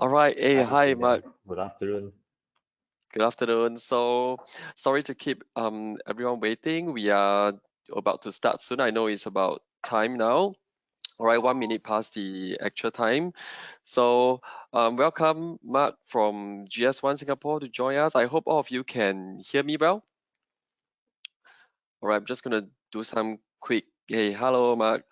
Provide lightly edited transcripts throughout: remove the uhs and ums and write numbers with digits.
All right. Hey, hi, Mark. Good afternoon. Good afternoon. So, sorry to keep everyone waiting. We are about to start soon. I know it's about time now. All right, 1 minute past the actual time. So, welcome, Mark from GS1 Singapore to join us. I hope all of you can hear me well. All right, I'm just gonna do some quick. Hey, hello, Mark.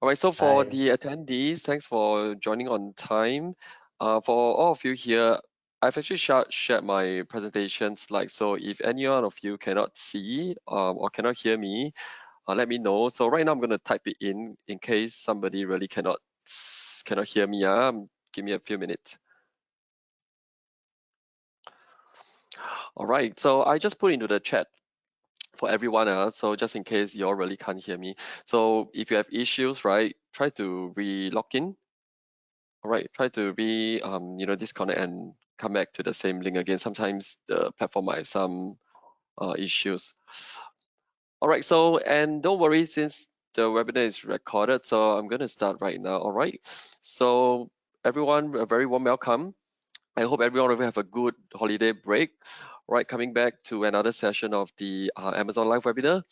All right, so for Hi. the attendees, thanks for joining on time. For all of you here, I've actually shared my presentation slide. So if any one of you cannot see or cannot hear me, let me know. So right now I'm going to type it in case somebody really cannot hear me. Give me a few minutes. All right, so I just put into the chat for everyone else. So just in case you all really can't hear me. So if you have issues, right, try to re-log in. All right, try to disconnect and come back to the same link again. Sometimes the platform might have some issues. All right, so and don't worry since the webinar is recorded, so I'm going to start right now. All right, so everyone, a very warm welcome. I hope everyone will have a good holiday break. All right, coming back to another session of the Amazon Live webinar.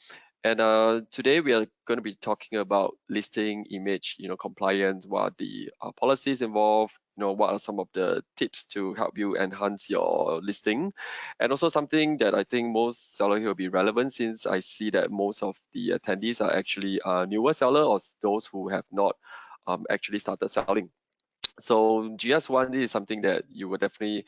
And today we are going to be talking about listing image, compliance, what are the policies involved, what are some of the tips to help you enhance your listing. And also something that I think most sellers will be relevant since I see that most of the attendees are actually newer seller or those who have not actually started selling. So GS1 is something that you will definitely,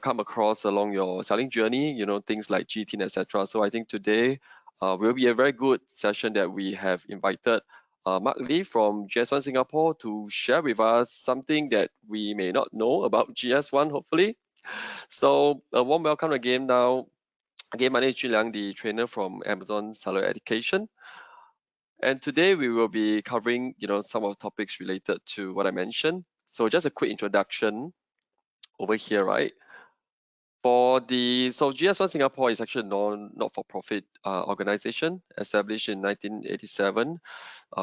come across along your selling journey, things like GTIN, etc. So I think today will be a very good session that we have invited Mark Lee from GS1 Singapore to share with us something that we may not know about GS1, hopefully. So a warm welcome again now. Again, my name is Jun Liang, the trainer from Amazon Seller Education. And today we will be covering, some of the topics related to what I mentioned. So just a quick introduction over here, right? So GS1 Singapore is actually a not-for-profit organization established in 1987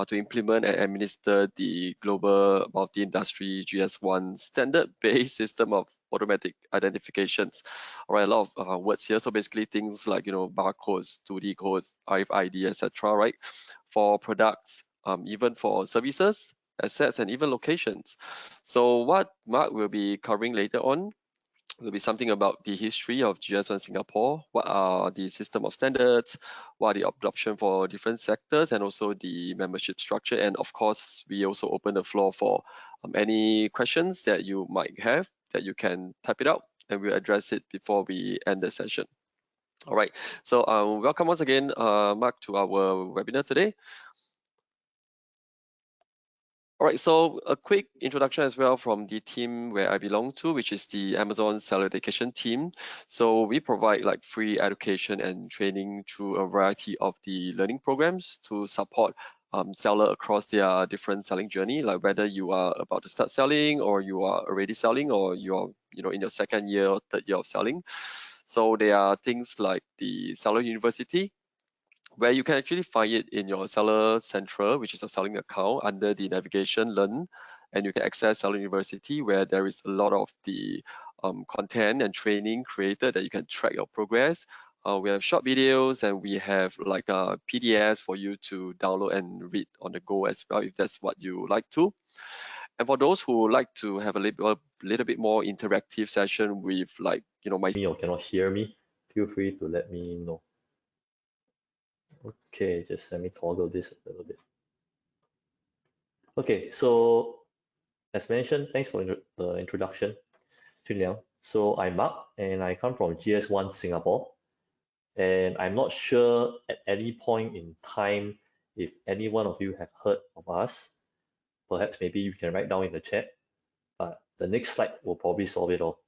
to implement and administer the global multi-industry GS1 standard-based system of automatic identifications. All right, a lot of words here. So basically things like, barcodes, 2D codes, RFID, etc. Right, for products, even for services, assets, and even locations. So what Mark will be covering later on will be something about the history of GS1 Singapore, what are the system of standards, what are the adoption for different sectors, and also the membership structure. And of course, we also open the floor for any questions that you might have that you can type it out and we'll address it before we end the session. All right, so welcome once again, Mark, to our webinar today. All right, so a quick introduction as well from the team where I belong to, which is the Amazon Seller Education team. So we provide like free education and training through a variety of the learning programs to support seller across their different selling journey, like whether you are about to start selling or you are already selling or you're in your second year or third year of selling. So there are things like the Seller University, where you can actually find it in your Seller Central, which is a selling account under the navigation learn, and you can access Seller University where there is a lot of the content and training created that you can track your progress. We have short videos and we have like PDFs for you to download and read on the go as well if that's what you like to. And for those who like to have a little bit more interactive session with like, my Me or cannot hear me, feel free to let me know. Okay, just let me toggle this a little bit. Okay, so as mentioned, thanks for the introduction, Jun Liang. So I'm Mark and I come from GS1 Singapore. And I'm not sure at any point in time if any one of you have heard of us. Perhaps maybe you can write down in the chat, but the next slide will probably solve it all.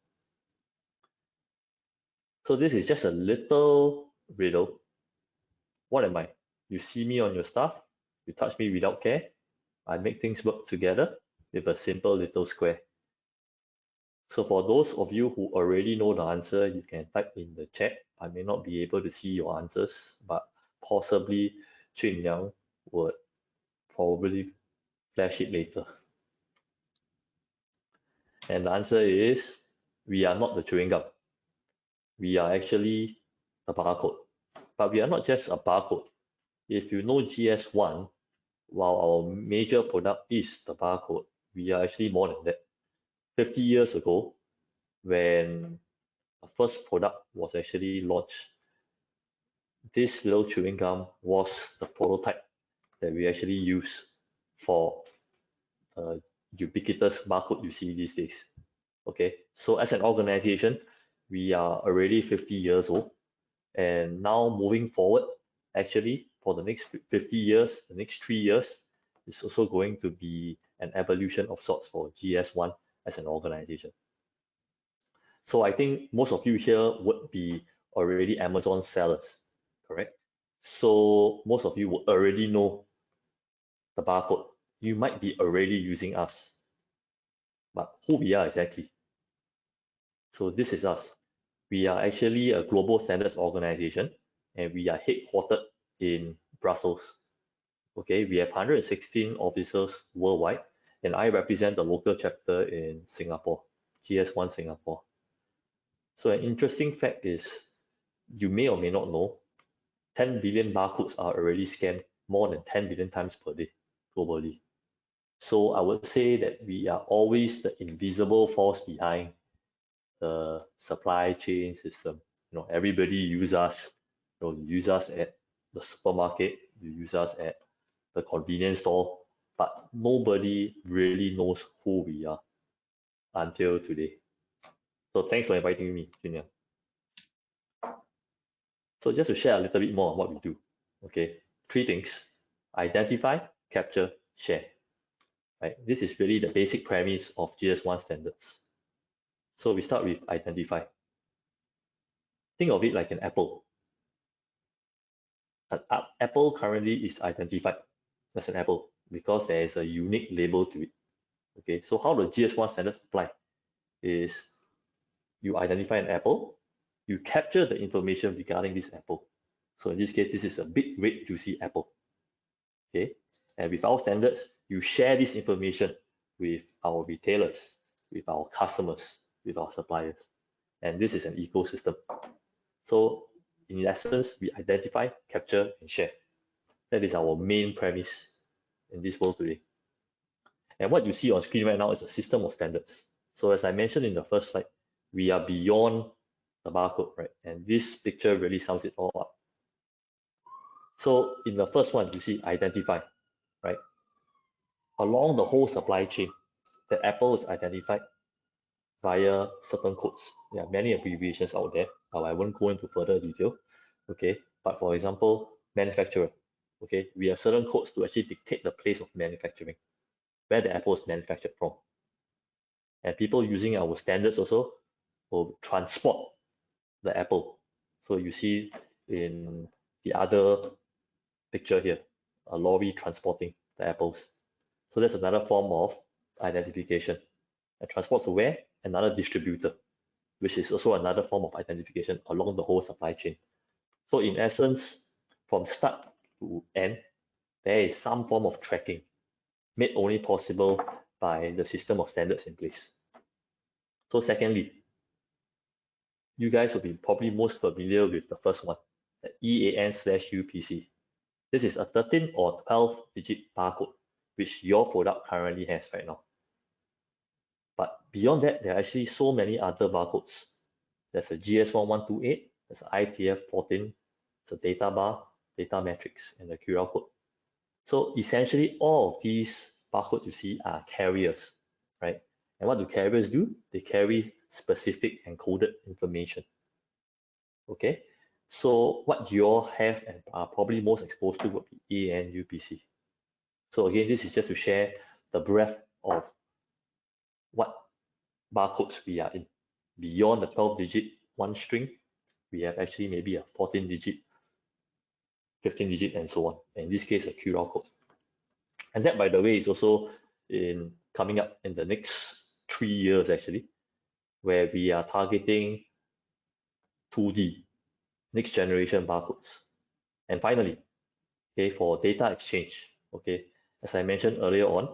So this is just a little riddle. What am I? You see me on your stuff, you touch me without care, I make things work together with a simple little square. So for those of you who already know the answer, you can type in the chat. I may not be able to see your answers, but possibly Jun Liang would probably flash it later. And the answer is, we are not the chewing gum. We are actually a barcode. But we are not just a barcode. If you know GS1, while our major product is the barcode, we are actually more than that. 50 years ago, when the first product was actually launched, this little chewing gum was the prototype that we actually use for the ubiquitous barcode you see these days. Okay, so as an organization, we are already 50 years old, and now moving forward, actually, for the next 50 years, the next 3 years, is also going to be an evolution of sorts for GS1 as an organization. So I think most of you here would be already Amazon sellers, correct? So most of you would already know the barcode. You might be already using us, but who we are exactly? So this is us. We are actually a global standards organization, and we are headquartered in Brussels. Okay, we have 116 officers worldwide, and I represent the local chapter in Singapore, GS1 Singapore. So an interesting fact is, you may or may not know, 10 billion barcodes are already scanned more than 10 billion times per day globally. So I would say that we are always the invisible force behind the supply chain system. You know, everybody use us. You know, you use us at the supermarket, you use us at the convenience store, but nobody really knows who we are until today. So thanks for inviting me, Junior. So just to share a little bit more on what we do. Okay, 3 things: identify, capture, share. Right? This is really the basic premise of GS1 standards. So we start with identify. Think of it like an apple. An apple currently is identified as an apple because there is a unique label to it. Okay, so how the GS1 standards apply is, you identify an apple, you capture the information regarding this apple. So in this case, this is a big, red, juicy apple. Okay, and with our standards, you share this information with our retailers, with our customers, with our suppliers, and this is an ecosystem. So in essence, we identify, capture, and share. That is our main premise in this world today. And what you see on screen right now is a system of standards. So as I mentioned in the first slide, we are beyond the barcode, right? And this picture really sums it all up. So in the first one, you see identify, right? Along the whole supply chain, the apple is identified via certain codes. There are many abbreviations out there, but I won't go into further detail. Okay, but for example, manufacturer. Okay, we have certain codes to actually dictate the place of manufacturing, where the apple is manufactured from. And people using our standards also will transport the apple. So you see in the other picture here, a lorry transporting the apples. So that's another form of identification. And transport to where? Another distributor, which is also another form of identification along the whole supply chain. So in essence, from start to end, there is some form of tracking made only possible by the system of standards in place. So secondly, you guys will be probably most familiar with the first one, the EAN/UPC. This is a 13 or 12-digit barcode, which your product currently has right now. But beyond that, there are actually so many other barcodes. There's a GS1 128, there's an ITF 14, the data bar, data matrix, and the QR code. So essentially, all of these barcodes you see are carriers, right? And what do carriers do? They carry specific encoded information. Okay, so what you all have and are probably most exposed to would be EAN UPC. So again, this is just to share the breadth of what barcodes we are in. Beyond the 12-digit one string, we have actually maybe a 14-digit, 15-digit, and so on. In this case, a QR code. And that, by the way, is also coming up in the next 3 years actually, where we are targeting 2D, next generation barcodes. And finally, okay, for data exchange, okay, as I mentioned earlier on,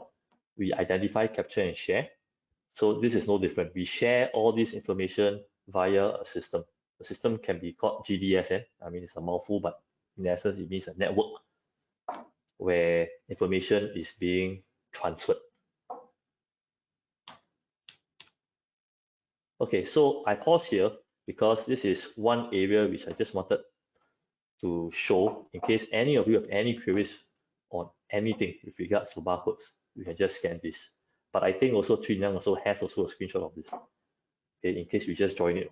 we identify, capture, and share. So this is no different. We share all this information via a system. The system can be called GDSN. I mean, it's a mouthful, but in essence, it means a network where information is being transferred. Okay, so I pause here because this is one area which I just wanted to show in case any of you have any queries on anything with regards to barcodes, you can just scan this. But I think also Chin Yang also has also a screenshot of this. Okay, in case you just join it.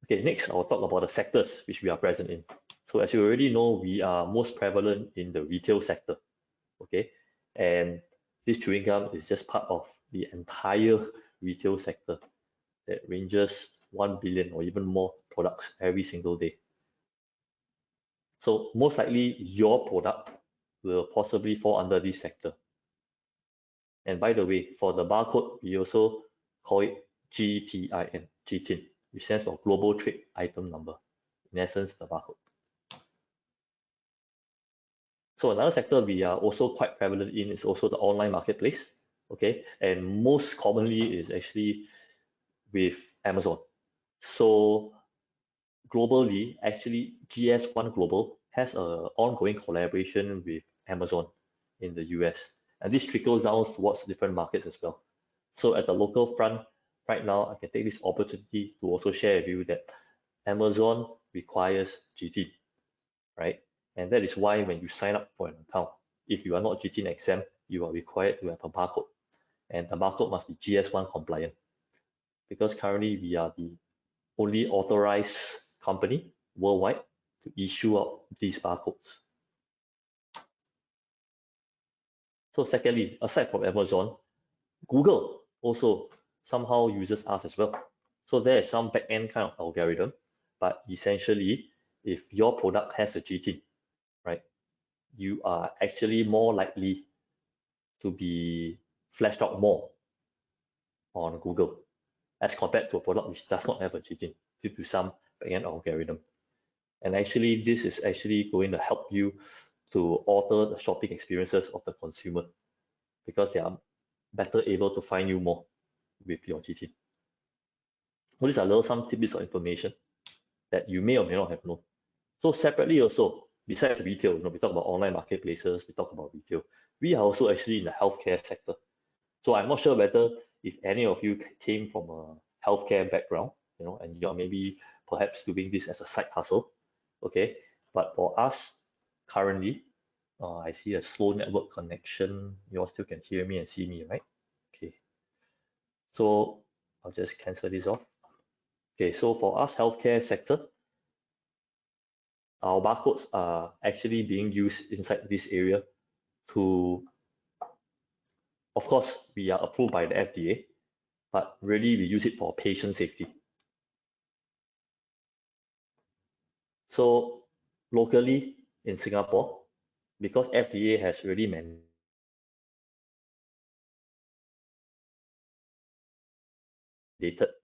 Okay, next I'll talk about the sectors which we are present in. So as you already know, we are most prevalent in the retail sector. Okay, and this chewing gum is just part of the entire retail sector that ranges 1 billion or even more products every single day. So most likely your product will possibly fall under this sector. And by the way, for the barcode, we also call it GTIN, GTIN, which stands for Global Trade Item Number. In essence, the barcode. So another sector we are also quite prevalent in is also the online marketplace. Okay, and most commonly is actually with Amazon. So globally, actually GS1 Global has an ongoing collaboration with Amazon in the US, and this trickles down towards different markets as well. So at the local front, right now, I can take this opportunity to also share with you that Amazon requires GTIN, right? And that is why when you sign up for an account, if you are not GTIN exempt, you are required to have a barcode, and the barcode must be GS1 compliant, because currently we are the only authorized company worldwide to issue out these barcodes. So secondly, aside from Amazon, Google also somehow uses us as well. So there is some back-end kind of algorithm, but essentially, if your product has a GTIN, right, you are actually more likely to be flashed out more on Google as compared to a product which does not have a GTIN due to some back-end algorithm. And actually, this is actually going to help you to alter the shopping experiences of the consumer because they are better able to find you more with your GTIN. So these are some tidbits of information that you may or may not have known. So separately also, besides retail, we talk about online marketplaces, we talk about retail. We are also actually in the healthcare sector. So I'm not sure whether if any of you came from a healthcare background, and you're maybe perhaps doing this as a side hustle, okay? But for us, currently, I see a slow network connection. You all still can hear me and see me, right? Okay. So I'll just cancel this off. Okay, so for us, healthcare sector, our barcodes are actually being used inside this area to, of course, we are approved by the FDA, but really we use it for patient safety. So locally in Singapore, because FDA has really mandated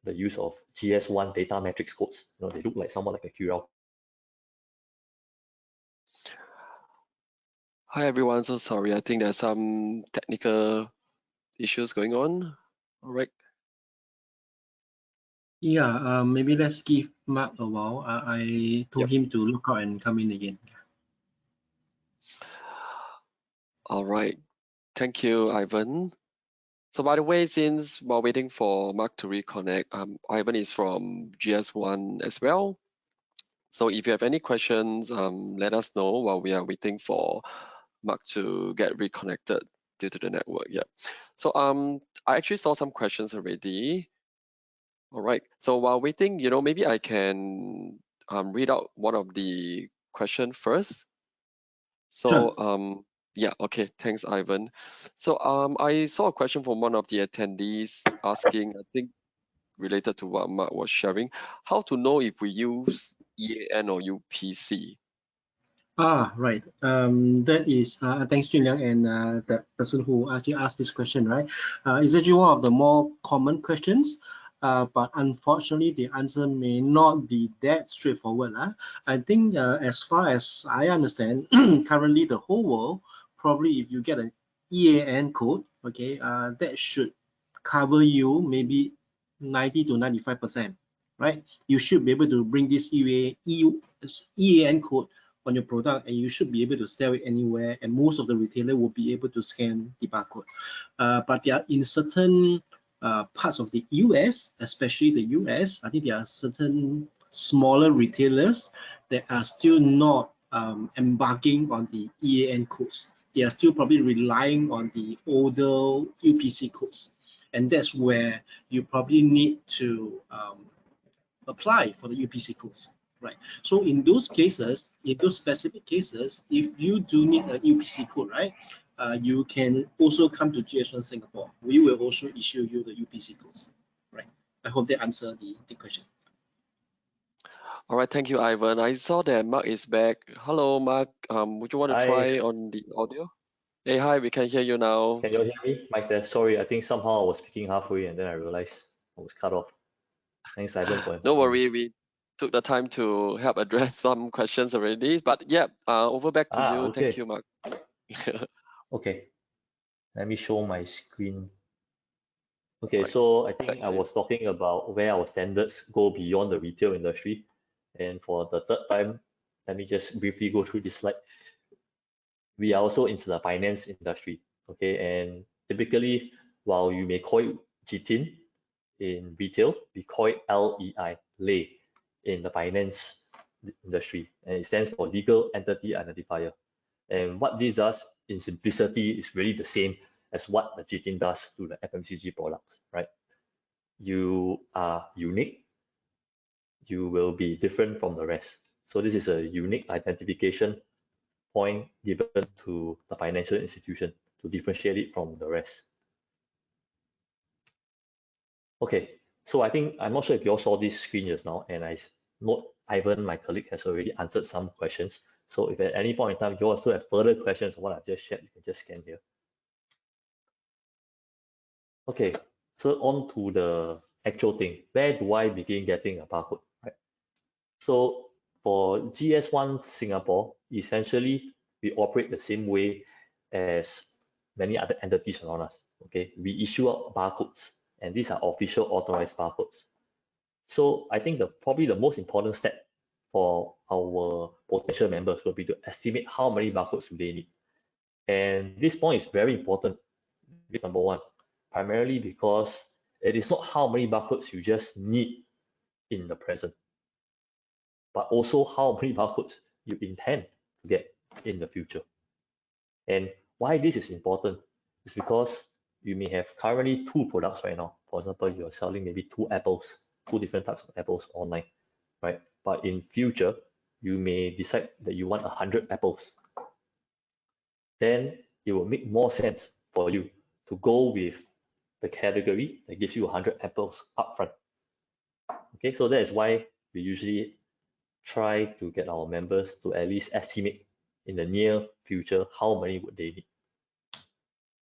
the use of GS1 data matrix codes, they look like somewhat like a QR. Hi everyone, so sorry. I think there's some technical issues going on. All right. Yeah, maybe let's give Mark a while. I told him to look out and come in again. All right. Thank you, Ivan. So by the way, since while waiting for Mark to reconnect, Ivan is from GS1 as well. So if you have any questions, let us know while we are waiting for Mark to get reconnected due to the network. Yeah. So I actually saw some questions already. All right. So while waiting, maybe I can read out one of the question first. So Sure. yeah, okay, thanks, Ivan. So I saw a question from one of the attendees asking, I think related to what Mark was sharing, how to know if we use EAN or UPC? Right. That is thanks, Jun Liang, and the person who actually asked this question, right? It's actually one of the more common questions, but unfortunately, the answer may not be that straightforward. I think as far as I understand, currently the whole world, probably if you get an EAN code, okay, that should cover you maybe 90 to 95%, right? You should be able to bring this EAN code on your product, and you should be able to sell it anywhere, and most of the retailer will be able to scan the barcode. But there are in certain parts of the US, especially the US, I think there are certain smaller retailers that are still not embarking on the EAN codes. They are still probably relying on the older UPC codes. And that's where you probably need to apply for the UPC codes, right? So in those cases, in those specific cases, if you do need a UPC code, right, you can also come to GS1 Singapore. We will also issue you the UPC codes, right? I hope that answered the question. All right, thank you, Ivan. I saw that Mark is back. Hello, Mark. Would you want to Hi, try on the audio? Hey, hi, we can hear you now. can you all hear me? Mike there. Sorry, I think somehow I was speaking halfway and then I realized I was cut off. Thanks, Ivan, for Don't inviting me. worry, we took the time to help address some questions already. But yeah, over back to you. Thank Okay. you, Mark. Okay. Let me show my screen. Okay, Right, so I think back I to you. was talking about where our standards go beyond the retail industry. And for the third time, let me just briefly go through this slide. We are also into the finance industry, okay? And typically, while you may call it GTIN in retail, we call it LEI, lay, in the finance industry. And it stands for Legal Entity Identifier. And what this does in simplicity is really the same as what the GTIN does to the FMCG products, right? You are unique, you will be different from the rest. So this is a unique identification point given to the financial institution to differentiate it from the rest. Okay, so I think, I'm not sure if you all saw this screen just now, and I note Ivan, my colleague, has already answered some questions. So if at any point in time you also have further questions on what I've just shared, you can just scan here. Okay, so on to the actual thing. Where do I begin getting a barcode, right? So for GS1 Singapore, essentially, we operate the same way as many other entities around us, okay? We issue out barcodes, and these are official authorized barcodes. So I think probably the most important step for our potential members will be to estimate how many barcodes do they need. And this point is very important, number one, primarily because it is not how many barcodes you just need in the present, but also how many barcodes you intend to get in the future. And why this is important is because you may have currently 2 products right now. For example, you're selling maybe 2 apples, 2 different types of apples online, right? But in future, you may decide that you want 100 apples. Then it will make more sense for you to go with the category that gives you 100 apples upfront. Okay, so that is why we usually try to get our members to at least estimate in the near future how many would they need.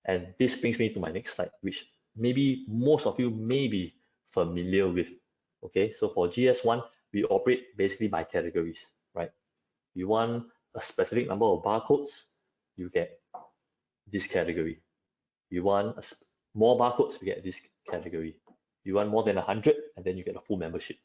And this brings me to my next slide, which maybe most of you may be familiar with. Okay, so for GS1, we operate basically by categories, right? You want a specific number of barcodes, you get this category. You want more barcodes, you get this category. You want more than 100, and then you get a full membership.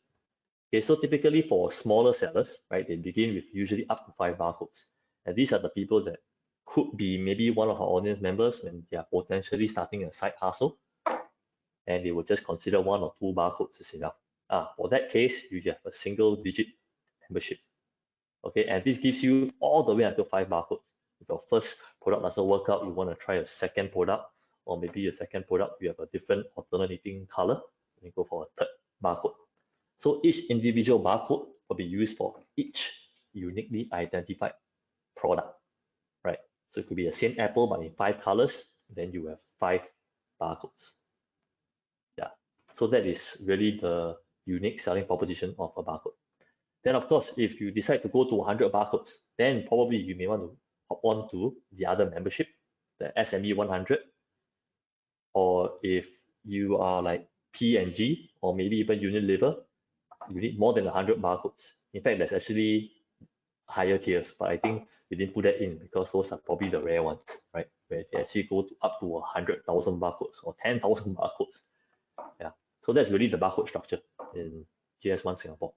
Okay, so typically for smaller sellers, right, they begin with usually up to 5 barcodes. And these are the people that could be maybe one of our audience members when they are potentially starting a side hustle, and they will just consider 1 or 2 barcodes is enough. For that case, you have a single digit membership. Okay, and this gives you all the way until 5 barcodes. If your first product doesn't work out, you want to try a second product, or maybe your second product, you have a different alternating color, you go for a third barcode. So each individual barcode will be used for each uniquely identified product, right? So it could be the same apple, but in 5 colors, then you have 5 barcodes. Yeah, so that is really the unique selling proposition of a barcode. Then of course, if you decide to go to 100 barcodes, then probably you may want to hop on to the other membership, the SME 100, or if you are like P&G, or maybe even Unilever, you need more than 100 barcodes. In fact, there's actually higher tiers, but I think we didn't put that in because those are probably the rare ones, right? Where they actually go to up to 100,000 barcodes or 10,000 barcodes. Yeah, so that's really the barcode structure in GS1 Singapore.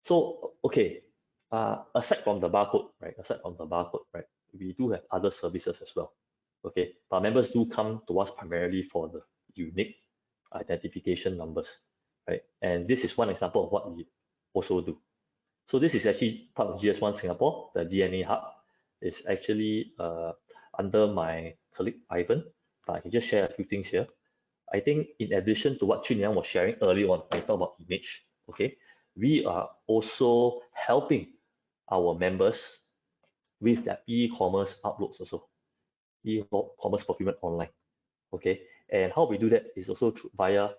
So, okay, aside from the barcode, right? We do have other services as well. Okay, but members do come to us primarily for the unique identification numbers, right? And this is one example of what we also do. So this is actually part of GS1 Singapore, the DNA hub. It's actually under my colleague Ivan, but I can just share a few things here. I think in addition to what Chun Yang was sharing early on, when I talk about image, okay, we are also helping our members with their e-commerce uploads also, e-commerce fulfillment online, okay? And how we do that is also via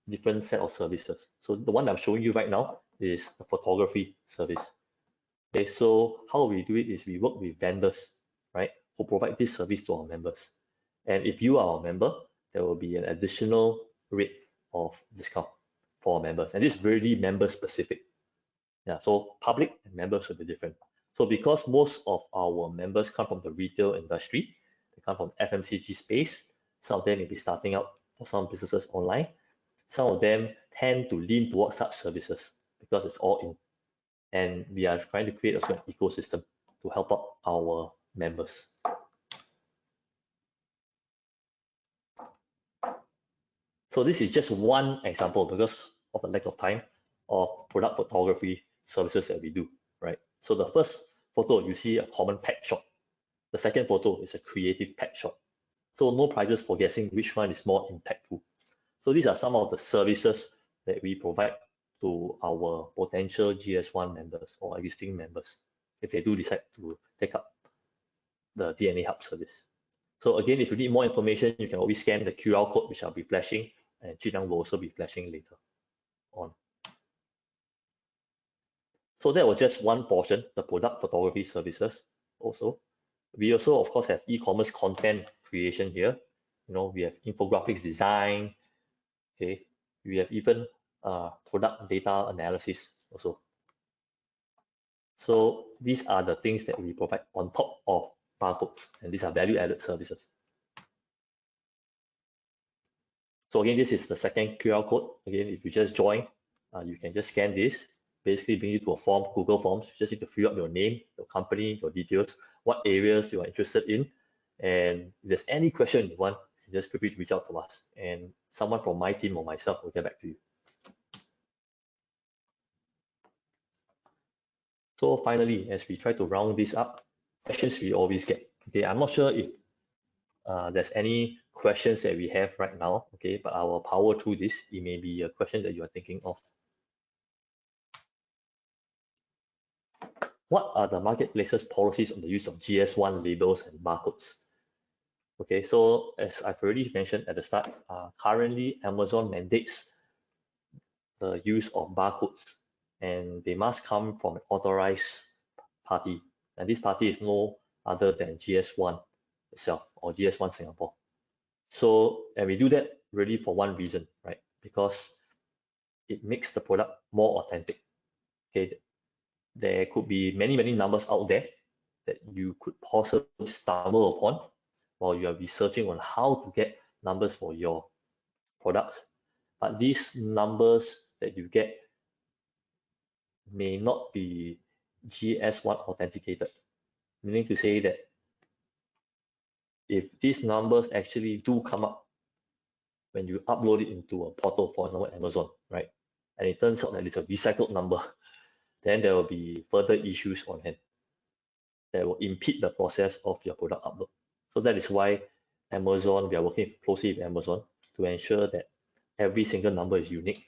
different set of services. So the one I'm showing you right now is the photography service. Okay, so how we do it is we work with vendors, right, who provide this service to our members. And if you are a member, there will be an additional rate of discount for our members. And this is really member specific. Yeah, so public and members should be different. So because most of our members come from the retail industry, they come from FMCG space, some of them may be starting out for some businesses online. Some of them tend to lean towards such services because it's all in. And we are trying to create also an ecosystem to help out our members. So this is just one example because of the lack of time of product photography services that we do, right? So the first photo, you see a common pet shop. The second photo is a creative pet shop. So no prizes for guessing which one is more impactful. So these are some of the services that we provide to our potential GS1 members or existing members if they do decide to take up the DNA Hub service. So again, if you need more information, you can always scan the QR code, which I'll be flashing, and Chun Yang will also be flashing later on. So that was just one portion, the product photography services also. We also, of course, have e-commerce content creation here. You know, we have infographics design, okay. We have even product data analysis also. So these are the things that we provide on top of barcodes, and these are value-added services. So again, this is the second QR code. Again, if you just join, you can just scan this, basically bring you to a form, Google Forms. You just need to fill up your name, your company, your details, what areas you are interested in. And if there's any question you want, you just feel free to reach out to us. And someone from my team or myself will get back to you. So finally, as we try to round this up, questions we always get. Okay, I'm not sure if there's any questions that we have right now, okay, but I will power through this. It may be a question that you are thinking of. What are the marketplace's policies on the use of GS1 labels and barcodes? Okay, so as I've already mentioned at the start, currently Amazon mandates the use of barcodes, and they must come from an authorized party. And this party is no other than GS1 itself or GS1 Singapore. So, and we do that really for one reason, right? Because it makes the product more authentic. Okay, there could be many numbers out there that you could possibly stumble upon while you are researching on how to get numbers for your products. But these numbers that you get may not be GS1 authenticated, meaning to say that if these numbers actually do come up when you upload it into a portal, for example, Amazon, right? And it turns out that it's a recycled number, then there will be further issues on hand that will impede the process of your product upload. So that is why Amazon, we are working closely with Amazon to ensure that every single number is unique.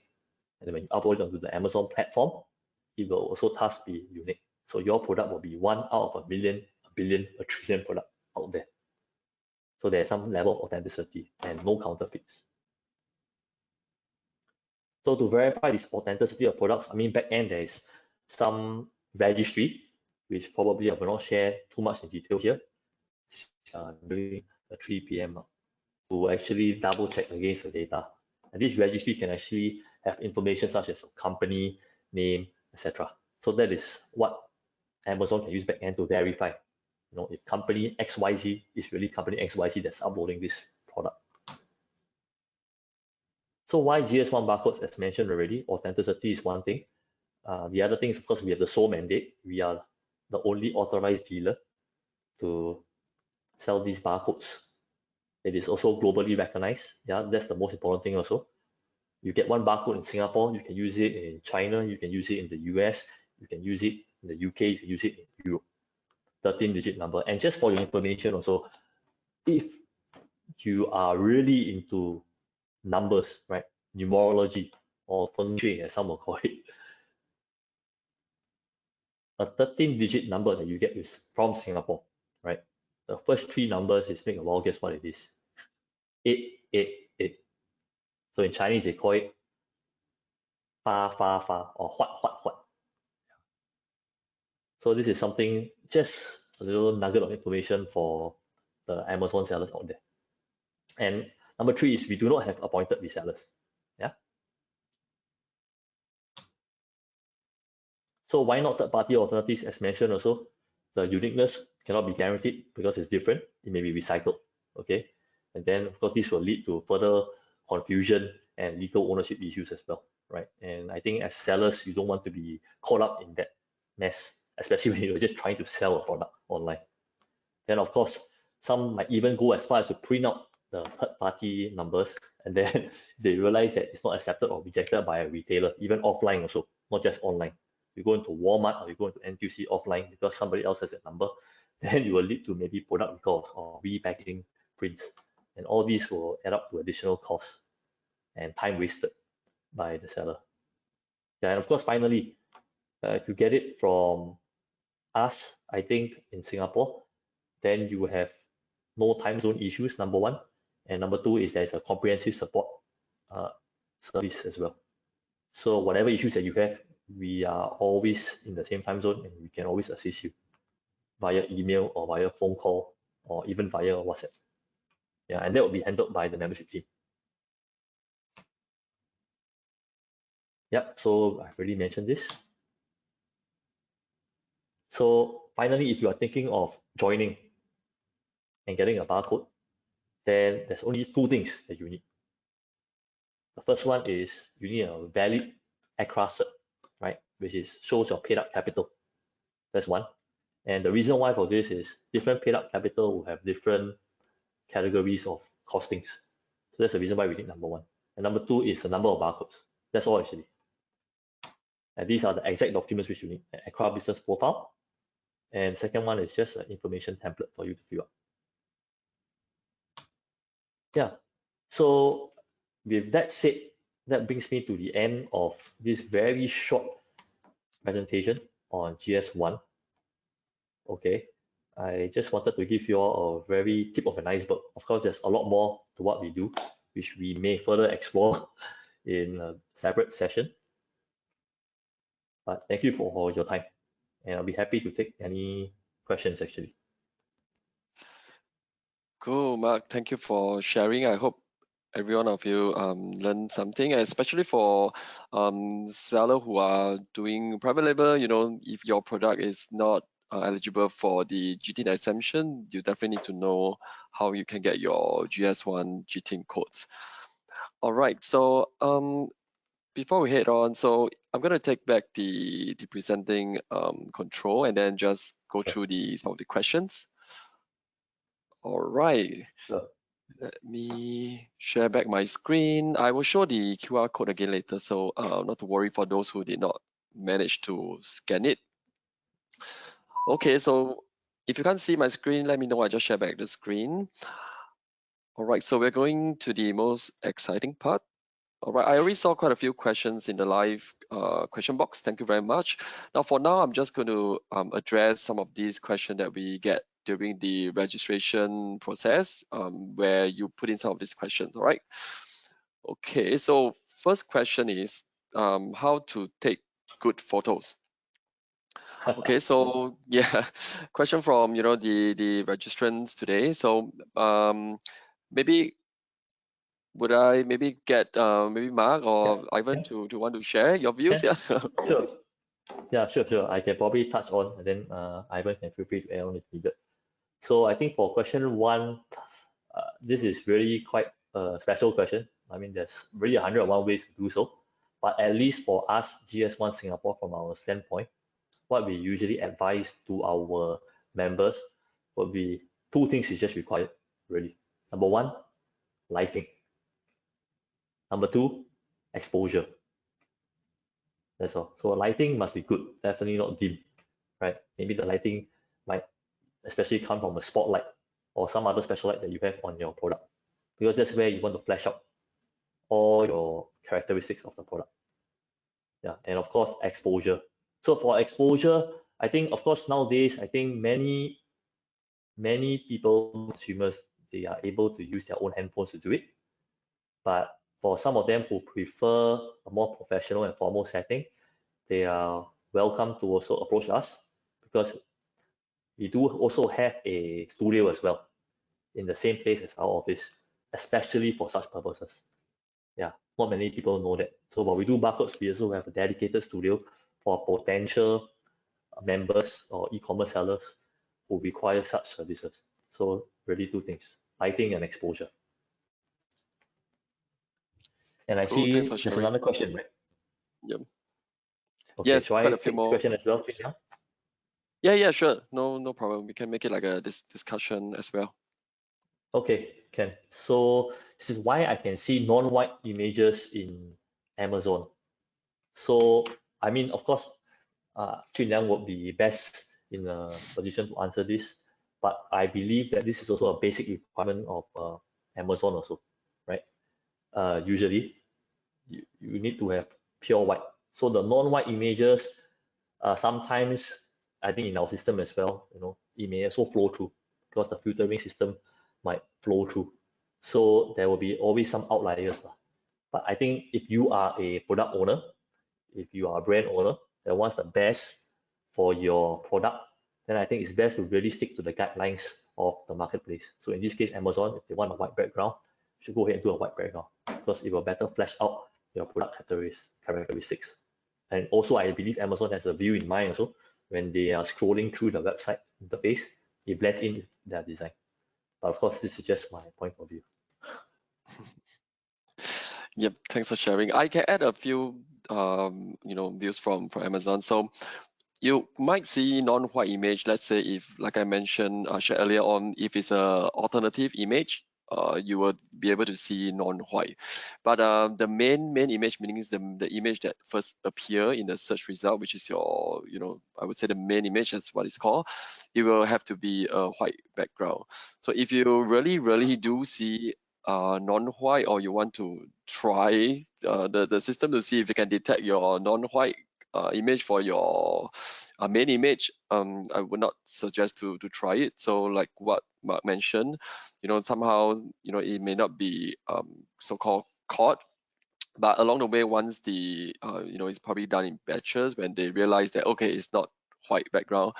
And when you upload it onto the Amazon platform, it will also thus be unique. So your product will be one out of a million, a billion, a trillion product out there. So there's some level of authenticity and no counterfeits. So to verify this authenticity of products, I mean, back end, there is some registry, which probably I will not share too much in detail here during the 3 p.m. to actually double check against the data. And this registry can actually have information such as company, name, etc. So that is what Amazon can use backend to verify, if company XYZ is really company XYZ that's uploading this product. So why GS1 barcodes? As mentioned already, authenticity is one thing. The other thing is, of course, we have the sole mandate. We are the only authorized dealer to sell these barcodes. It is also globally recognized. Yeah, that's the most important thing also. You get one barcode in Singapore, you can use it in China, you can use it in the US, you can use it in the UK, you can use it in Europe. 13-digit number. And just for your information also, if you are really into numbers, right, numerology or feng shui, as some will call it, a 13-digit number that you get is from Singapore, right? The first three numbers is, make a wild guess what it is. 888. So in Chinese they call it fa fa fa or what. So this is something, just a little nugget of information for the Amazon sellers out there. And number 3 is we do not have appointed resellers. Yeah. So why not third-party alternatives? As mentioned also, the uniqueness cannot be guaranteed because it's different. It may be recycled. Okay. And then of course this will lead to further confusion and legal ownership issues as well, right? And I think as sellers, you don't want to be caught up in that mess, especially when you're just trying to sell a product online. Then of course, some might even go as far as to print out the third-party numbers, and then they realize that it's not accepted or rejected by a retailer, even offline also, not just online. You go into Walmart or you go into NTUC offline because somebody else has that number, then you will lead to maybe product recalls or repackaging prints, and all these will add up to additional costs and time wasted by the seller. Yeah, and of course, finally, to get it from us, I think in Singapore, then you have no time zone issues, number 1. And number 2 is there's a comprehensive support service as well. So whatever issues that you have, we are always in the same time zone and we can always assist you via email or via phone call or even via WhatsApp. Yeah, and that will be handled by the membership team. Yep, so I've already mentioned this. So finally, if you are thinking of joining and getting a barcode, then there's only 2 things that you need. The first one is you need a valid ACRA cert, right, which is shows your paid up capital. That's one. And the reason why for this is different paid up capital will have different categories of costings. So that's the reason why we need number 1. And number 2 is the number of barcodes. That's all actually. And these are the exact documents which you need: an ACRA business profile. And second one is just an information template for you to fill out. Yeah. So with that said, that brings me to the end of this very short presentation on GS1. Okay, I just wanted to give you all a very tip of an iceberg. Of course, there's a lot more to what we do, which we may further explore in a separate session. But thank you for your time, and I'll be happy to take any questions actually. Cool, Mark. Thank you for sharing. I hope every one of you learned something, especially for seller who are doing private label. If your product is not eligible for the GTIN exemption, you definitely need to know how you can get your GS1 GTIN codes. All right, so before we head on, so I'm going to take back the presenting control and then just go through some of the questions. All right. Sure. Let me share back my screen. I will show the QR code again later, so not to worry for those who did not manage to scan it. Okay, so if you can't see my screen, let me know. I just share back the screen. All right, so we're going to the most exciting part. All right, I already saw quite a few questions in the live question box. Thank you very much. For now, I'm just going to address some of these questions that we get during the registration process, where you put in some of these questions. All right. Okay, so first question is how to take good photos. Okay, so yeah, question from the registrants today. So maybe would I maybe get maybe Mark or Ivan to want to share your views? Yeah. Sure. Yeah, sure. I can probably touch on, and then Ivan can feel free to add on if needed. So I think for question one, this is really quite a special question. I mean, there's really 101 ways to do so, but at least for us, GS1 Singapore, from our standpoint, what we usually advise to our members would be two things is just required, really. Number one, lighting. Number two, exposure. That's all. So lighting must be good, definitely not dim, right? Maybe the lighting might especially come from a spotlight or some other special light that you have on your product, because that's where you want to flash out all your characteristics of the product. Yeah, and of course, exposure. So for exposure, I think, of course, nowadays, I think many people, consumers, they are able to use their own handphones to do it. But for some of them who prefer a more professional and formal setting, they are welcome to also approach us, because we do also have a studio as well in the same place as our office, especially for such purposes. Yeah, not many people know that. So while we do barcodes, we also have a dedicated studio for potential members or e-commerce sellers who require such services. So really two things, lighting and exposure. And I Cool, thanks see for there's sharing. another question, right? Yep. Okay, Yes, shall quite I a few take this more. question as well, Jun Yang? Yeah, sure. No problem. We can make it like a discussion as well. Okay, can. So this is why I can see non-white images in Amazon. So, I mean, of course, Jun Yang would be best in a position to answer this, but I believe that this is also a basic requirement of Amazon also, right? Usually, you need to have pure white. So the non-white images, sometimes I think in our system as well, it may also flow through, because the filtering system might flow through. So there will be always some outliers. But I think if you are a product owner, if you are a brand owner that wants the best for your product, then I think it's best to really stick to the guidelines of the marketplace. So in this case, Amazon, if they want a white background, you should go ahead and do a white background, because it will better flesh out your product characteristics. And also, I believe Amazon has a view in mind also. When they are scrolling through the website interface, it blends in with their design. But of course, this is just my point of view. Yep, thanks for sharing. I can add a few views from Amazon. So you might see non-white image. Let's say if, like I mentioned, shared earlier on, if it's a alternative image, you will be able to see non-white. But the main image, meaning the image that first appear in the search result, which is your, I would say the main image, that's what it's called. It will have to be a white background. So if you really do see non-white, or you want to try the system to see if it can detect your non-white image for your main image, I would not suggest to try it. So like what Mark mentioned, somehow it may not be so-called caught, but along the way, once the it's probably done in batches, when they realize that okay, it's not white background,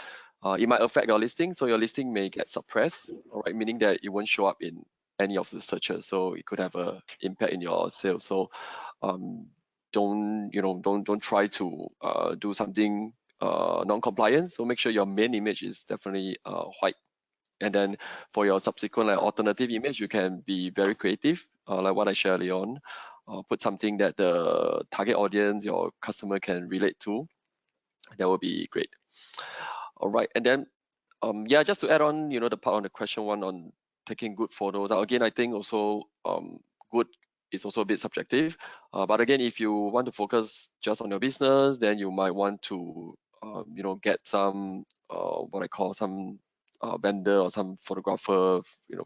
it might affect your listing. So your listing may get suppressed, all right, meaning that it won't show up in any of the searches. So it could have a impact in your sales. So don't try to do something non-compliant. So make sure your main image is definitely white. And then for your subsequent alternative image, you can be very creative, like what I shared earlier on. Put something that the target audience, your customer, can relate to. That would be great. All right, and then just to add on, the part on the question one on taking good photos. Again, I think also good is also a bit subjective. But again, if you want to focus just on your business, then you might want to get some what I call some vendor or some photographer,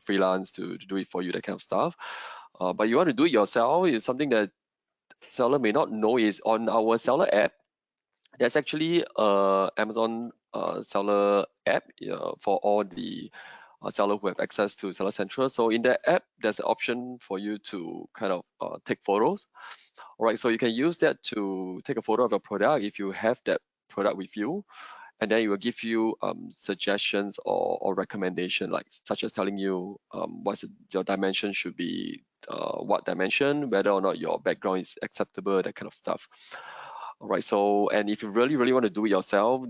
freelance to do it for you, that kind of stuff. But you want to do it yourself, is something that seller may not know is on our seller app. There's actually a Amazon seller app for all the seller who have access to Seller Central. So in that app, there's an option for you to kind of take photos. All right, so you can use that to take a photo of a product if you have that product with you, and then it will give you suggestions or recommendation, like such as telling you your dimension should be, what dimension, whether or not your background is acceptable, that kind of stuff. All right, so and if you really want to do it yourself,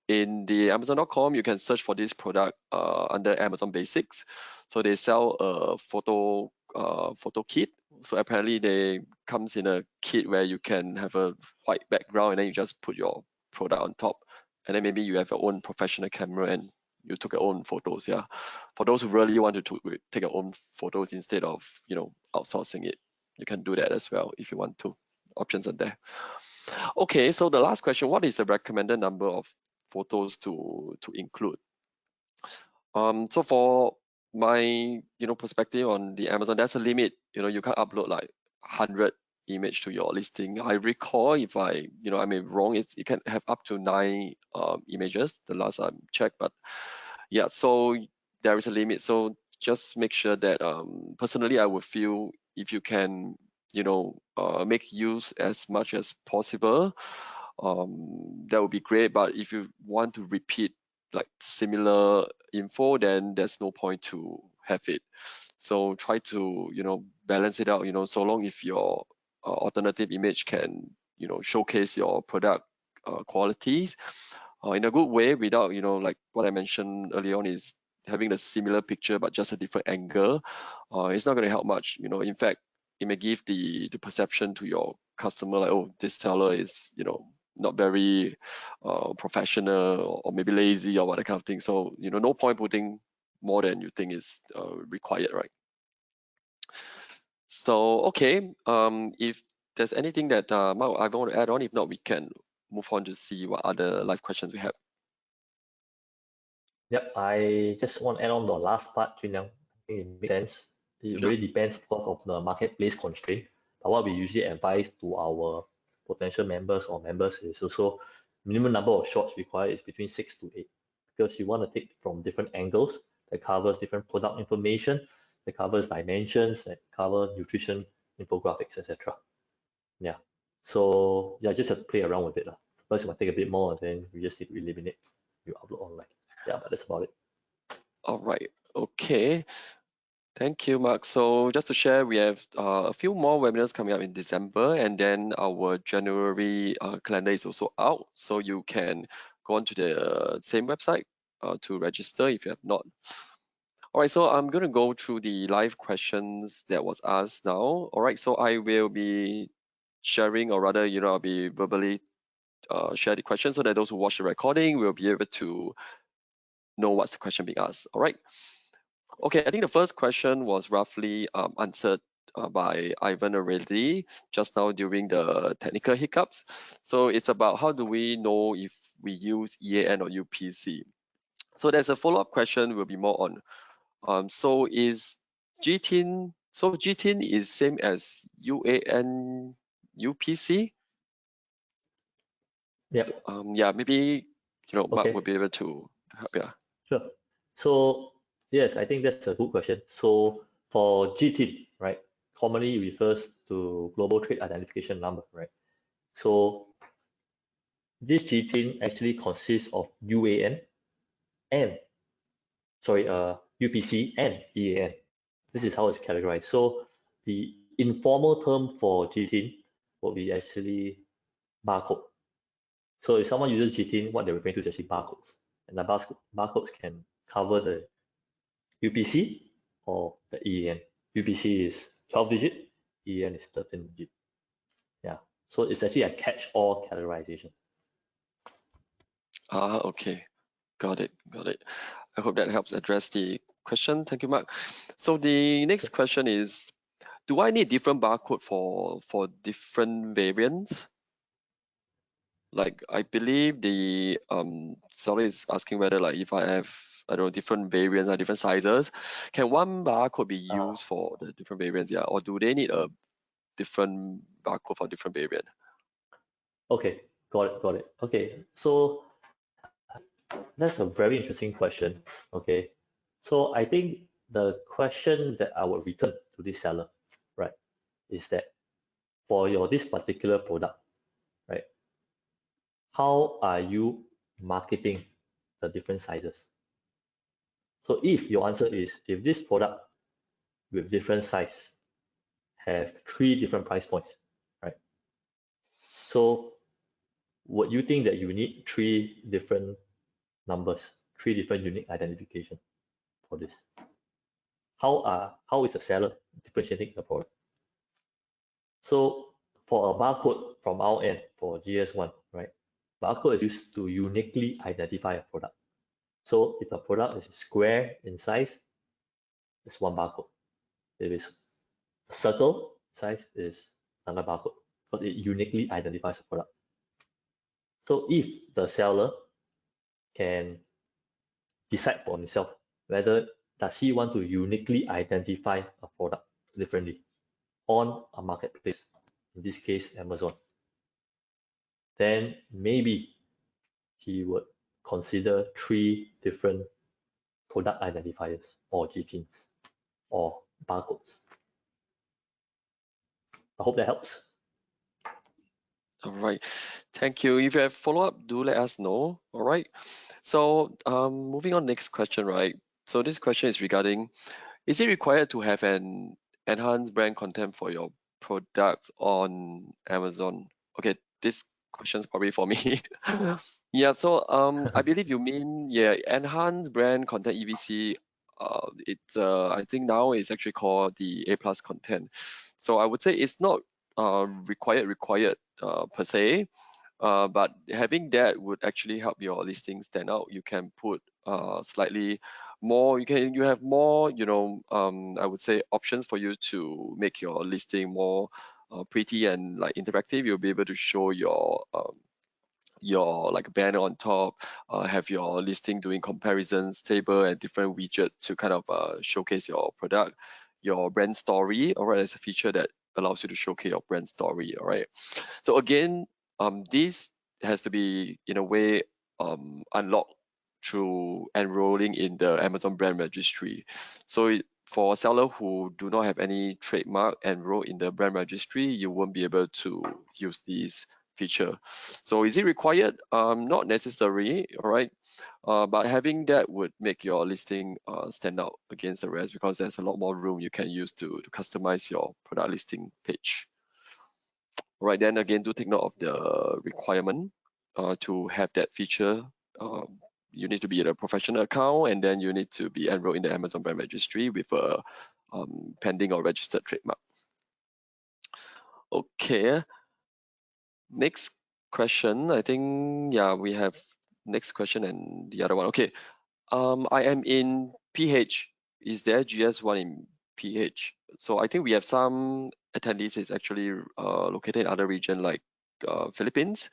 in the Amazon.com, you can search for this product under Amazon Basics. So they sell a photo kit. So apparently they comes in a kit where you can have a white background and then you just put your product on top, and then maybe you have your own professional camera and you took your own photos. Yeah, for those who really want to take your own photos instead of outsourcing it, you can do that as well if you want to. Options are there. Okay, so the last question: what is the recommended number of photos to include? So for my perspective on the Amazon, there's a limit. You can't upload like 100 image to your listing. I recall, if I I may be wrong, you can have up to 9 images the last I checked, but yeah, so there is a limit. So just make sure that personally I would feel if you can make use as much as possible, that would be great. But if you want to repeat like similar info, then there's no point to have it. So try to balance it out, so long if your alternative image can showcase your product qualities in a good way, without like what I mentioned earlier on, is having a similar picture but just a different angle. It's not going to help much. In fact, it may give the perception to your customer like, oh, this seller is not very professional, or maybe lazy, or what kind of thing. So no point putting more than you think is required, right? So okay, if there's anything that Mark, I want to add on, if not, we can move on to see what other live questions we have. Yep, I just want to add on the last part, Jun Liang. I think it makes sense. It Sure. really depends because of the marketplace constraint. But what we usually advise to our potential members or members is also minimum number of shots required is between 6 to 8, because you want to take from different angles that covers different product information, that covers dimensions, that cover nutrition, infographics, etc. Yeah. So yeah, just have to play around with it. First, it might take a bit more, and then you just need to eliminate, you upload online. Yeah, but that's about it. All right. Okay. Thank you, Mark. So just to share, we have a few more webinars coming up in December, and then our January calendar is also out. So you can go onto the same website to register if you have not. All right, so I'm going to go through the live questions that was asked now. All right, so I will be sharing, or rather, I'll be verbally share the question so that those who watch the recording will be able to know what's the question being asked. All right. Okay, I think the first question was roughly answered by Ivan already just now during the technical hiccups. So it's about how do we know if we use EAN or UPC. So there's a follow-up question will be more on so is GTIN, so GTIN is same as UAN UPC? Yep. Yeah, maybe Mark will Okay. be able to help. Yeah. Sure. So yes, I think that's a good question. So for GTIN, right, commonly refers to Global Trade Identification Number, right? So this GTIN actually consists of UAN and UPC and EAN. This is how it's categorized. So the informal term for GTIN will be actually barcode. So if someone uses GTIN, what they're referring to is actually barcodes. And the barcodes can cover the UPC or the EAN. UPC is 12 digit, EAN is 13 digit. Yeah. So it's actually a catch-all categorization. Okay. Got it. I hope that helps address the question. Thank you, Mark. So the next question is, do I need different barcode for different variants? Like, I believe the seller is asking whether, like, if I have, I don't know, different variants or different sizes, can one barcode be used for the different variants? Yeah, or do they need a different barcode for different variant? Okay, got it. Okay, so that's a very interesting question. Okay, so I think the question that I would return to this seller, right, is that for this particular product, right, how are you marketing the different sizes? So if your answer is if this product with different size have 3 different price points, right? So would you think that you need 3 different numbers, 3 different unique identification for this? How is a seller differentiating the product? So for a barcode from our end, for GS1, right? Barcode is used to uniquely identify a product. So if a product is square in size, it's one barcode. If it's a circle size, is another barcode, because it uniquely identifies a product. So if the seller can decide for himself whether does he want to uniquely identify a product differently on a marketplace, in this case Amazon, then maybe he would consider 3 different product identifiers or GTINs or barcodes. I hope that helps. All right, thank you. If you have follow-up, do let us know. All right. So moving on, next question, right? So this question is regarding, is it required to have an enhanced brand content for your products on Amazon? Okay, this question is probably for me. Yeah, so I believe you mean, yeah, enhanced brand content EBC. It's I think now it's actually called the A+ content. So I would say it's not required per se. But having that would actually help your listing stand out. You can put slightly more, you have more, I would say options for you to make your listing more pretty and like interactive. You'll be able to show your like banner on top, have your listing doing comparisons table and different widgets to kind of showcase your product, your brand story. All right, there's a feature that allows you to showcase your brand story. All right, so again, this has to be in a way unlocked through enrolling in the Amazon brand registry. So for seller who do not have any trademark enrolled in the brand registry, you won't be able to use this feature. So is it required? Not necessary, all right. But having that would make your listing stand out against the rest, because there's a lot more room you can use to customize your product listing page. All right, then again, do take note of the requirement to have that feature. You need to be in a professional account, and then you need to be enrolled in the Amazon brand registry with a pending or registered trademark. Okay. Next question, I think, yeah, we have next question and the other one. Okay, I am in PH. Is there GS1 in PH? So I think we have some attendees is actually located in other region like Philippines.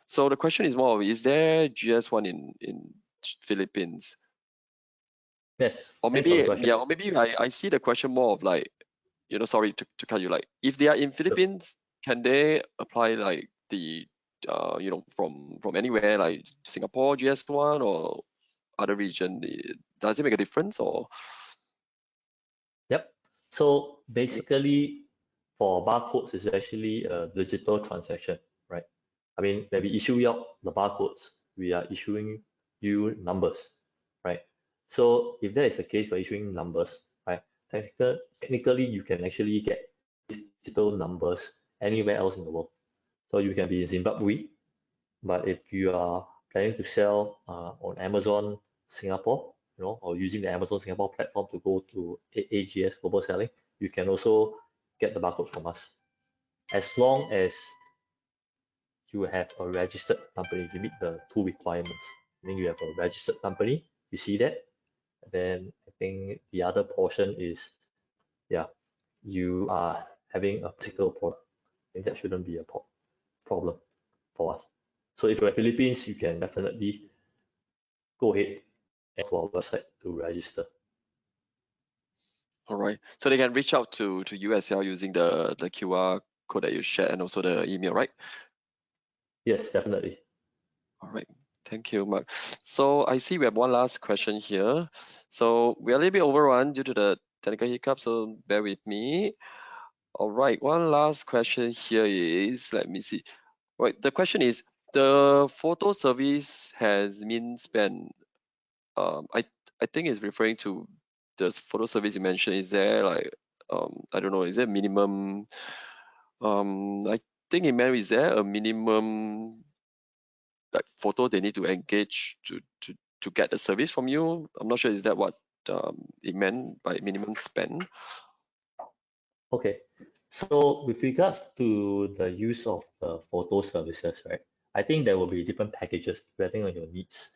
So the question is more of, is there GS1 in Philippines? Yes, Or thanks for the maybe, question. yeah, or maybe I see the question more of like, sorry to cut you, like if they are in Philippines, can they apply like the from anywhere like Singapore GS1 or other region? Does it make a difference or? Yep. So basically, for barcodes, it's actually a digital transaction, right? I mean, when we issue out the barcodes, we are issuing you numbers, right? So if that is the case, we're issuing numbers, right? Technically, you can actually get these digital numbers anywhere else in the world. So you can be in Zimbabwe, but if you are planning to sell on Amazon Singapore, or using the Amazon Singapore platform to go to AGS Global Selling, you can also get the barcodes from us. As long as you have a registered company, you meet the 2 requirements. Meaning you have a registered company, you see that. Then I think the other portion is, yeah, you are having a physical product. I think that shouldn't be a problem for us. So if you're at Philippines, you can definitely go ahead and to our website to register. All right, so they can reach out to you as well using the QR code that you shared and also the email, right? Yes, definitely. All right, thank you, Mark. So I see we have one last question here. So we are a little bit overrun due to the technical hiccup, so bear with me. All right, one last question here is, let me see. Right, the question is, the photo service has min spend. I think it's referring to the photo service you mentioned. Is there like, I don't know, is there minimum? I think it meant, is there a minimum like photo they need to engage to get the service from you? I'm not sure, is that what it meant by minimum spend? Okay, so with regards to the use of the photo services, right? I think there will be different packages depending on your needs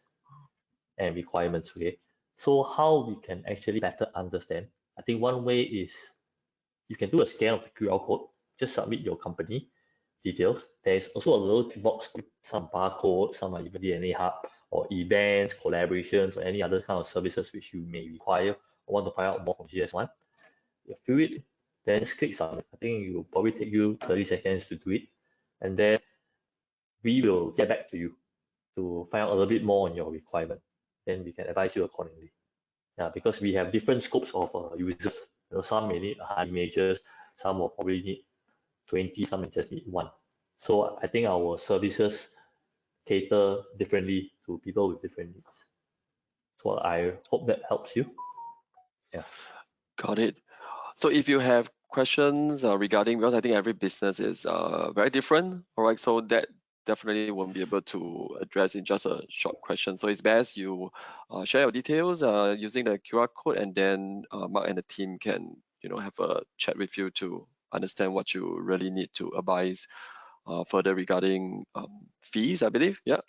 and requirements, okay? So how we can actually better understand, I think one way is you can do a scan of the QR code, just submit your company details. There's also a little box with some barcode, some are even DNA hub or events, collaborations, or any other kind of services which you may require or want to find out more from GS1. You fill it, then just click submit. I think it will probably take you 30 seconds to do it. And then we will get back to you to find out a little bit more on your requirement. Then we can advise you accordingly. Yeah, because we have different scopes of users. You know, some may need 100 images, some will probably need 20, some may just need one. So I think our services cater differently to people with different needs. So I hope that helps you. Yeah. Got it. So if you have questions regarding, because I think every business is very different, all right, so that definitely won't be able to address in just a short question. So it's best you share your details using the QR code, and then Mark and the team can, have a chat with you to understand what you really need to advise further regarding fees, I believe. Yeah.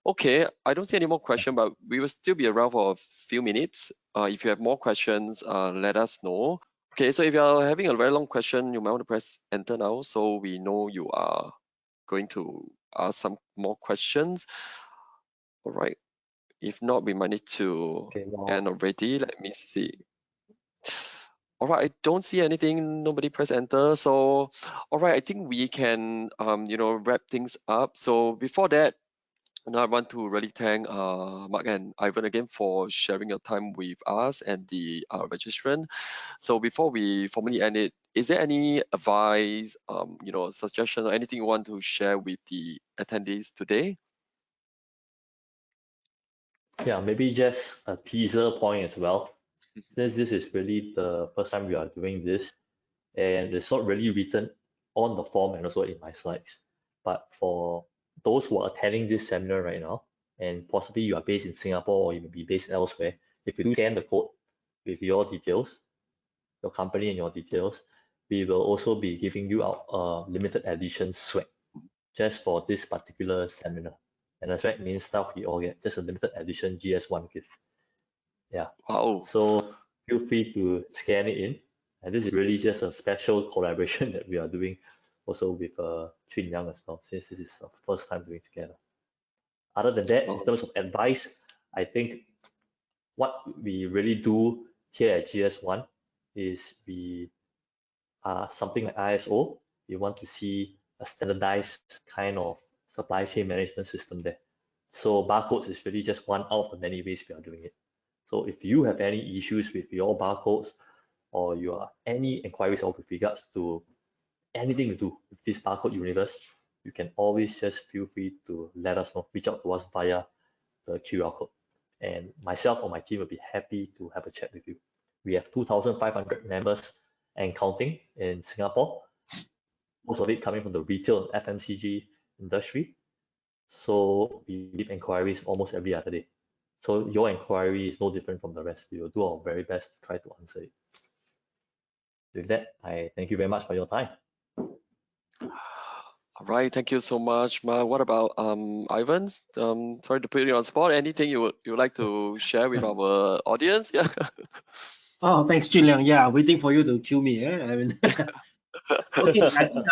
Okay, I don't see any more questions, but we will still be around for a few minutes. If you have more questions, let us know. Okay, so if you are having a very long question, you might want to press enter now, so we know you are going to ask some more questions. All right. If not, we might need to Okay, well, end already. Let me see. All right, I don't see anything. Nobody press enter. So, all right, I think we can, wrap things up. So before that, and I want to really thank Mark and Ivan again for sharing your time with us and the registrant. So before we formally end it, is there any advice, suggestion, or anything you want to share with the attendees today? yeah, maybe just a teaser point as well. Since this is really the first time we are doing this, and it's not really written on the form and also in my slides. But for those who are attending this seminar right now, and possibly you are based in Singapore or you may be based elsewhere, if you do scan the code with your details, your company and your details, we will also be giving you out a limited edition swag just for this particular seminar. And the swag means stuff we all get, just a limited edition GS1 gift. Yeah. Wow. So feel free to scan it in. And this is really just a special collaboration that we are doing also with Chun Yang as well, since this is the first time doing together. Other than that, in terms of advice, I think what we really do here at GS1 is we are something like ISO. We want to see a standardized kind of supply chain management system there. So barcodes is really just one out of the many ways we are doing it. So if you have any issues with your barcodes or you are any inquiries with regards to anything to do with this barcode universe, you can always just feel free to let us know, reach out to us via the QR code. And myself or my team will be happy to have a chat with you. We have 2,500 members and counting in Singapore, most of it coming from the retail and FMCG industry. So we receive inquiries almost every other day. So your inquiry is no different from the rest. We will do our very best to try to answer it. With that, I thank you very much for your time. All right, thank you so much, Mark. What about Ivan? Sorry to put you on spot. Anything you would like to share with our audience? Yeah. Oh, thanks, Jun Liang. Yeah, waiting for you to cue me. I mean, okay, I think,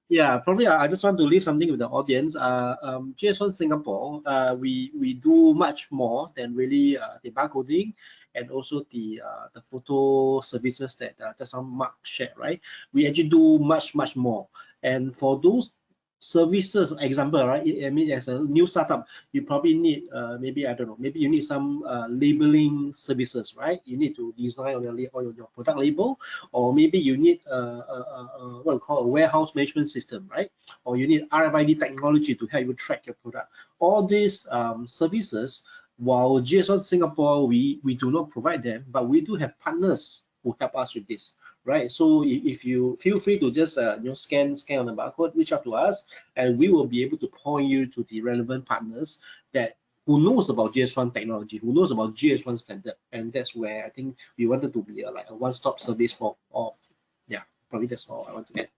yeah, probably I just want to leave something with the audience. GS1 Singapore, we do much more than really the barcoding and also the photo services that just some Mark shared, right? We actually do much more. And for those services, example, right? I mean, as a new startup, you probably need maybe, I don't know, maybe you need some labeling services, right? You need to design on your product label, or maybe you need what we call a warehouse management system, right? Or you need RFID technology to help you track your product. All these services, while GS1 Singapore, we do not provide them, but we do have partners who help us with this, right? So if you feel free to just scan on the barcode, reach out to us, and we will be able to point you to the relevant partners that who knows about GS1 technology, who knows about GS1 standard, and that's where I think we wanted to be like a one-stop service for all. Yeah, probably that's all I want to add.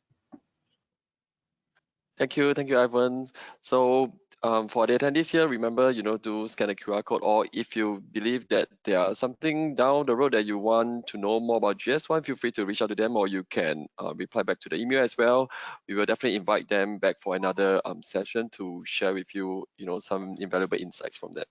Thank you, Ivan. So for the attendees here, remember, to scan the QR code, or if you believe that there are something down the road that you want to know more about GS1, feel free to reach out to them, or you can reply back to the email as well. We will definitely invite them back for another session to share with you, some invaluable insights from that.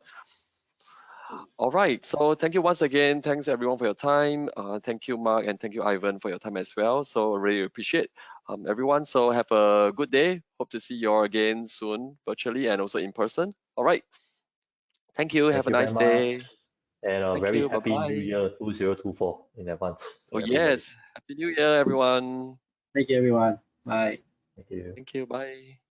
All right, so thank you once again. Thanks everyone for your time. Thank you, Mark, and thank you, Ivan, for your time as well. So really appreciate everyone. So have a good day. Hope to see you all again soon, virtually and also in person. All right. Thank you. Thank Have a you very nice much. day. And a Thank very you. happy New Bye-bye. Year 2024 in advance Oh, to everybody. yes. Happy New Year, everyone. Thank you, everyone. Bye. Thank you. Thank you. Bye.